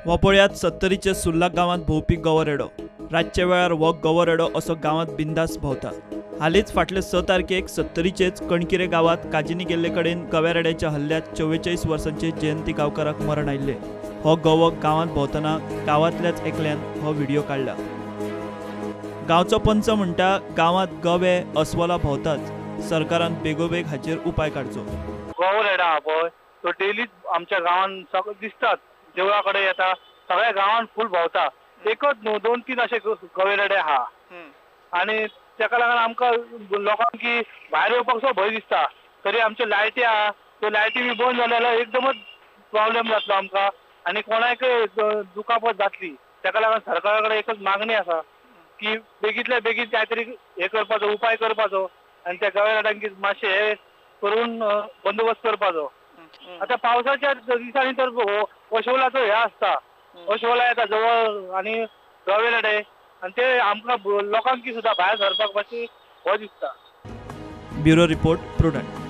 हो पळयात 70चे सुल्ला गावात भोवपी गवरेडो। रातच्या वेळार हो गवरेडो असो गावात बिंदास भोंवता। हालींच फाटले 6 तारखेक 70चेच कणकिरे गावात काजिनी गेल्ले कडेन गवेरेड्याच्या हल्ल्यात 44 वर्सांचे जयंती गांवकाराक मरण आयिल्ले। हो गवो गावात भोंवतना गावातल्याच एकल्यान हो व्हिडिओ काढला। गांवचो पंच म्हणटा गावात गवे अस्वला भोंवतात, सरकारान बेगोबेग हाचेर उपाय काडचो। गवरेडा हा पळय तो डेलीच आमच्या गावान सगळे दिसतात, देवळा कडेन येता, सगळ्या गावान फुल भोंवता। एकच न्हू 2-3 असे गवेरेडे आहा आणि तेका लागून आमकां लोकांक की भायर येवपाक सुद्दां भंय दिसता। तरी आमच्यो लायटी आहा, त्यो लायटी बी बंद जाल्यो जाल्यार एकदमच प्रॉब्लेम जातलो आमकां आनी कोणाकय दुखापत जातली। तेका लागून सरकारा कडेन एकच मागणी आसा की बेगींतल्या बेगीन काय तरी हे करपाचो, उपाय करपाचो आनी त्या गवेरेड्यांक मातशें हे करून बंदोबस्त करपाचो। आता पावसाच्या दिसांनी तर अस्वलाचो हे आसता, अस्वला येता जवळ आनी गवेरेडे आनी ते आमकां लोकांक सुद्दां भायर सरपाक मातशी भंय दिसता। Bureau report, prudent.